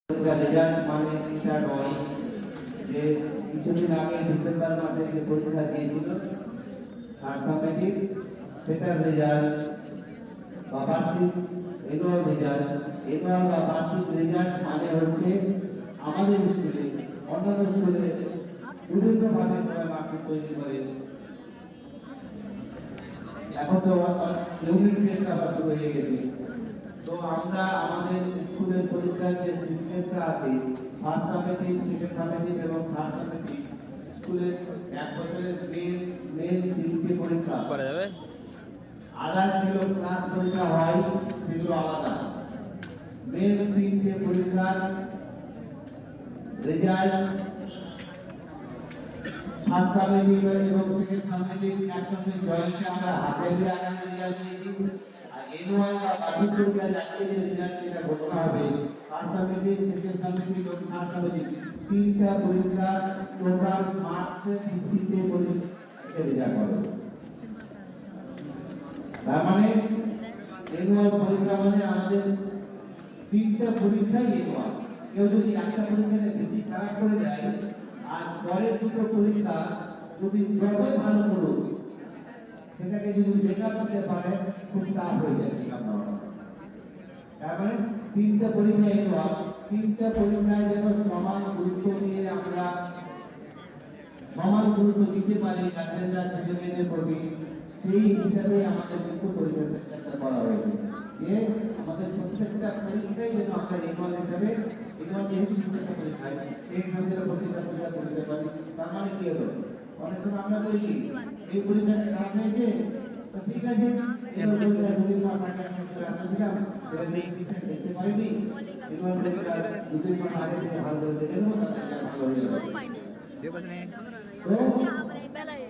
Result মানে এটা নয় যে কিছুদিন আগে ডিসেম্বর মাসে যে পরীক্ষা দিয়েছিল থার্ড সাবজেক্টিভ সেটার রেজাল্ট বা বার্ষিক এনুয়াল রেজাল্ট এনুয়াল বা বার্ষিক রেজাল্ট মানে হচ্ছে আমাদের স্কুলে অন্যান্য স্কুলে বিভিন্নভাবে সবাই মার্কশিট তৈরি করে। এখন তো ইউনিট টেস্ট আবার শুরু হয়ে গেছে। তো আমরা আমাদের স্কুলের পরীক্ষার যে সিস্টেমটা আছে ফার্স্ট সাবজেক্টিভ, সেকেন্ড সাবজেক্টিভ এবং থার্ড সাবজেক্টিভ স্কুলের এক বছরের মেন তিনটে পরীক্ষা করা যাবে। আদার্স যেগুলো ক্লাস পরীক্ষা হয় সেগুলো আলাদা। মেন তিনটে পরীক্ষার রেজাল্ট ফার্স্ট সাবজেক্টিভ এবং সেকেন্ড সাবজেক্টিভ একসঙ্গে জয়েন্টে আমরা হাতে দিয়ে আগামী রেজাল্ট দিয়েছি। এনুয়াল বা বার্ষিক পরীক্ষার আজকে যে রেজাল্ট এটা ঘোষণা হবে ফার্স্ট সাবজেক্টিভ, সেকেন্ড সাবজেক্টিভ এবং থার্ড সাবজেক্টিভ তিনটা পরীক্ষা টোটাল মার্কসের ভিত্তিতে পরীক্ষা রেজাল্ট হবে। তার মানে এনুয়াল পরীক্ষা মানে আমাদের তিনটা পরীক্ষাই এনুয়াল। কেউ যদি একটা পরীক্ষাতে বেশি খারাপ করে যায় আর পরের দুটো পরীক্ষা যদি যতই ভালো করুক সেটাকে যদি মেকআপ করতে পারে খুব টাফ হয়ে যায় মেকআপ করা। তার মানে তিনটা পরীক্ষা এনুয়াল, তিনটা পরীক্ষায় যেন সমান গুরুত্ব দিয়ে আমরা সমান গুরুত্ব দিতে পারি গার্জেনরা ছেলে মেয়েদের প্রতি, সেই হিসাবে আমাদের কিন্তু পরীক্ষা সিস্টেমটা করা হয়েছে যে আমাদের প্রত্যেকটা পরীক্ষায় যেন আমরা এনুয়াল হিসাবে এনুয়াল যেহেতু প্রত্যেকটা পরীক্ষায় সেই হিসাবে প্রত্যেকটা পরীক্ষা করতে পারি। তার মানে কি হলো অনেক সময় আমরা বলি এই পরীক্ষাটা খারাপ হয়েছে তো ঠিক আছে দুদিন মাস আগে আসছিলাম দেখতে পারিনি এনুয়াল পরীক্ষা দুদিন মাস আগে থেকে ভালো করে দেখে নেবো ভালো হয়ে যাবে।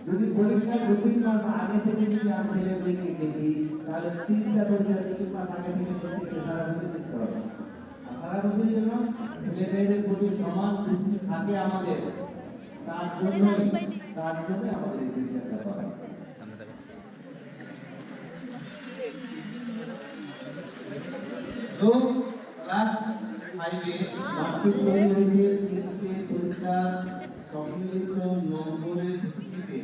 যদি পরীক্ষা দুদিন মাস আগে থেকে যদি আমি ছেলেমেয়েকে দেখি তাহলে তিনটা পরীক্ষা দুদিন মাস আগে থেকে দেখতে সারা বছর দেখতে হবে। আর সারা বছরের জন্য ছেলে মেয়েদের প্রতি সমান দৃষ্টি থাকে আমাদের, তার জন্য আমাদের এই সিস্টেমটা করা। তো ক্লাস 5 এ মার্কশিট তৈরি হয়েছে তিনটে পরীক্ষা সম্মিলিত নম্বরের ভিত্তিতে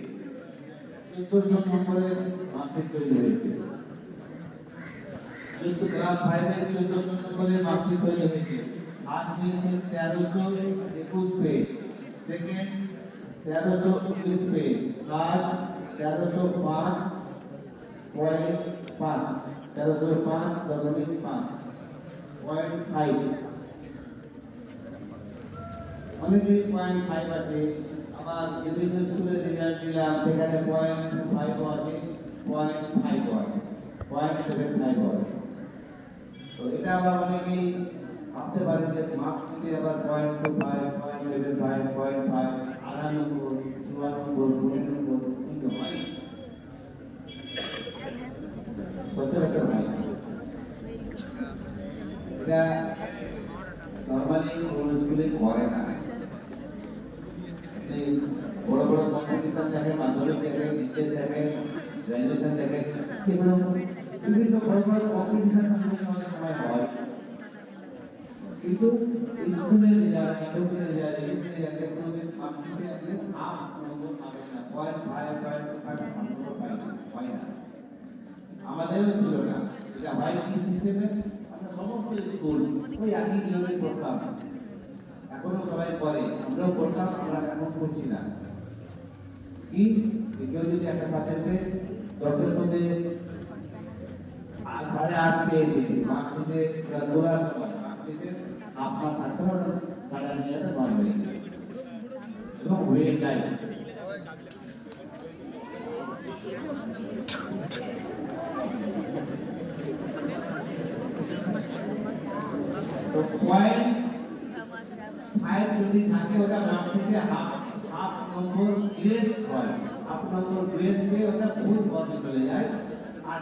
1400 নম্বরের মার্কশিট তৈরি হয়েছে। কিন্তু ক্লাস 5 এ 1400 নম্বরের মার্কশিট তৈরি হয়েছে। ফার্স্ট হয়েছে 1321 পেজ, সেকেন্ড 1319 পেজ, থার্ড 1305.5 1305.5 অনেকেই 0.5 আছে। আবার বিভিন্ন স্কুলের রেজাল্ট দিলাম সেখানে 0.5 আছে, 0.5 আছে, 0.75 আছে। তো এটা আবার অনেকেই ভাবতে পারে যে মার্কস দিতে আবার 0.25, 0.75, 0.5 আধা নম্বর, 4 নম্বর, 4 নম্বর কিন্তু হয় সচরাচর হয়। এটা নর্মালি কোন স্কুলে করে না। বড় বড় কম্পিটিশন দেখে, মাধ্যমিক দেখে, নিচের দেখে, গ্রাজুয়েশন দেখে, সেগুলো বিভিন্ন বড় বড় কম্পিটিশন অনেক সময় হয়। কিন্তু স্কুলের রেজাল্ট, মাধ্যমিকের রেজাল্ট, এসএসসি রেজাল্ট মার্কশিটে আপনি হাফ নম্বর পাবেন না, 0.5 নম্বর পাই না। আমাদেরও ছিল না। এটা হয় কি সিস্টেমে আমরা সমস্ত স্কুল ওই একই নিয়মে করতাম, এখনো সবাই করে, আমরাও করতাম, আমরা এখন করছি না। কি কেউ যদি একটা সাবজেক্টে 10-এর মধ্যে 8.5 পেয়েছে মার্কশিটে দোলার সময় মার্কশিটে আপনার থাকতে হবে 9.5 নয় হয়ে যায় এবং হয়ে যায়। তো 0.5 যদি থাকে ওটা মার্কশিটে হাফ নম্বর গ্রেস হয়, হাফ নম্বর গ্রেস পেয়ে ওটা ফুল পদে চলে যায়। আর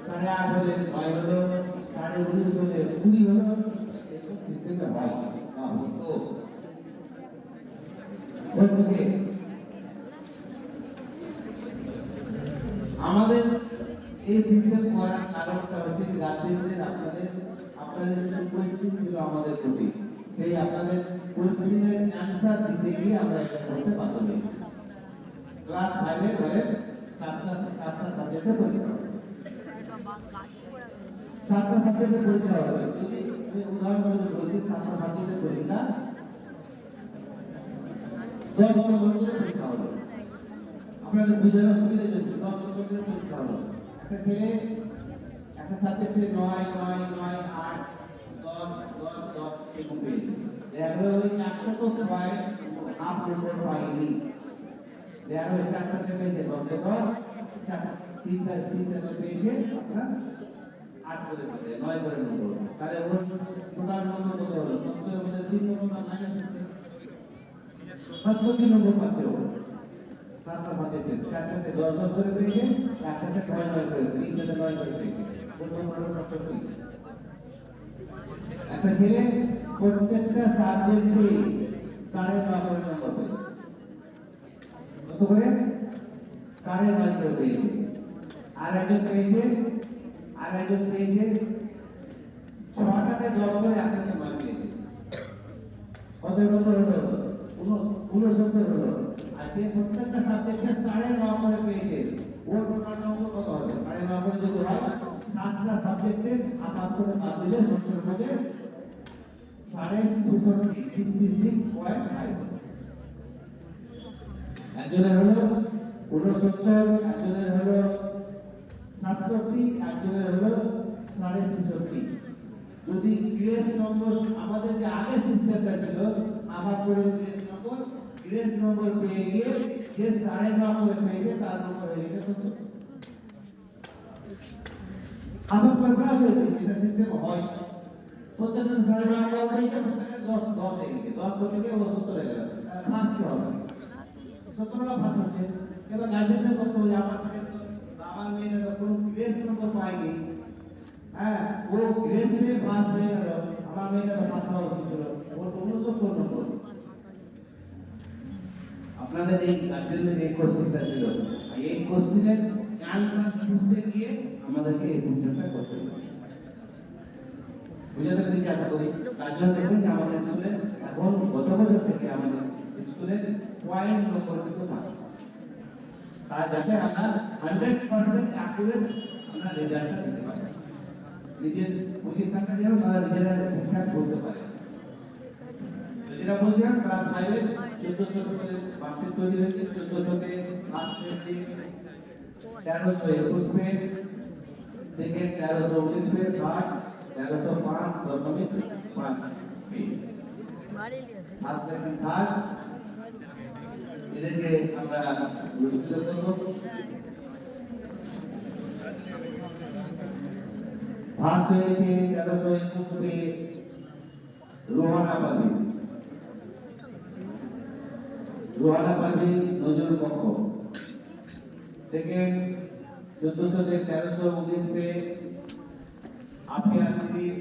8.5 হলে 9 হলো, 19.5 হলে 20 হলো, এরকম সিস্টেমে হয় না হতো হচ্ছে। আমাদের এই সিস্টেম করার কারণটা হচ্ছে গার্জেনদের আপনাদের যে কোয়েশ্চেন ছিল আমাদের প্রতি সেই আপনাদের কোশ্চেনের অ্যানসার দিতে গিয়ে আমরা এটা করতে বাধ্য হয়েছি। ক্লাস 5 এ ধরেন সাতটা সাবজেক্টে পরীক্ষা হচ্ছে। সাতটা সাবজেক্টে পরীক্ষা হবে। যদি আমি উদাহরণ বলছি, সাতটা সাবজেক্টের পরীক্ষা 10 নম্বর করে পরীক্ষা হবে। আপনাদের বোঝানোর সুবিধার জন্য 10 নম্বর করে পরীক্ষা হবে। একটা ছেলে একটা সাবজেক্টে 9 9 9 8 10 10 10 এরকম পেয়েছে। দেখো ওই চারটা তো পয়েন্ট হাফ নম্বর পাইনি। দেখো ওই চারটাতে পেয়েছে 10 এ 10, তিনটা পেয়েছে আপনার 8 করে পেয়েছে, 9 করে নম্বর। তাহলে ওর টোটাল নম্বর কত হলো? 70 এর মধ্যে 3 নম্বর মাইনাস হচ্ছে, 67 নম্বর পাচ্ছে ও। সাতটা সাবজেক্টে চারটাতে 10 10 করে পেয়েছে, একটাতে 9 9 করে, তিনটাতে 9 করে পেয়েছে। কোন নম্বর হলো 67? একটা ছেলে প্রত্যেকটা সাবজেক্টে 9.5 করে নম্বর পেয়েছে। কত করে? 9.5 করে পেয়েছে। আর একজন পেয়েছে 6টাতে 10 করে, একটাতে 9 পেয়েছে। কত নম্বর হলো? 69 হলো। আর যে প্রত্যেকটা সাবজেক্টে 9.5 করে পেয়েছে, ওর টোটাল নম্বর কত হবে? 9.5 করে যদি হয়, সাতটা সাবজেক্টে 8 করে বাদ দিলে 70 এর মধ্যে 66.5। একজনের হলো 69, একজনের হলো 67, একজনের হলো 66.5। যদি গ্রেস নম্বর আমাদের যে আগে সিস্টেমটা ছিল, আবার করে গ্রেস নম্বর পেয়ে গিয়ে যে 9.5 করে পেয়েছে তার নম্বর হয়ে গেছে কত? আবার প্রকাশ হয়েছে, এটা সিস্টেম হয়। প্রত্যেকদিন 9.5 পেয়েছে, প্রত্যেকদিন 10 10 হয়ে গেছে। 10 করতে গিয়ে 70 হয়ে গেল। ফার্স্ট কি হবে? 70টা ফার্স্ট হচ্ছে। এবার গার্জেনদের করতে হবে, আমার মেয়েটা কোনো গ্রেস নম্বর পায়নি, হ্যাঁ, ও গ্রেস পেয়ে ফার্স্ট হয়ে গেল, আমার মেয়েটা তো ফার্স্ট হওয়া উচিত ছিল, ওর 69 নম্বর। আপনাদের এই গার্জেনদের এই কোশ্চেনটা ছিল, এই কোশ্চেনের অ্যানসার খুঁজতে গিয়ে আমাদেরকে এই সিস্টেমটা করতে হবে। বুঝাতে পেরেছি আশা করি। তার জন্য দেখুন যে আমাদের স্কুলে এখন গত বছর থেকে আমাদের স্কুলের পয়েন্ট নম্বর কিন্তু থাকে, তার যাতে আমরা 100% অ্যাকুরেট আমরা রেজাল্টটা দিতে পারি, নিজের পজিশনটা যেন তারা নিজেরা ঠিকঠাক করতে পারে। যেটা বলছিলাম, ক্লাস 5 এ 1400 করে মার্কশিট তৈরি হয়েছে, 1400 তে ফার্স্ট হয়েছে 1321 page, second 1319 page, third 1305.5 page. First second third এদেরকে আমরা পুরস্কৃত করব। ফার্স্ট হয়েছে 1321 পেজ রোহানা পারভীন নজরুল পক্ষ। সেকেন্ড 1400 থেকে 1319 পেজ আফিয়া সিদ্দিক।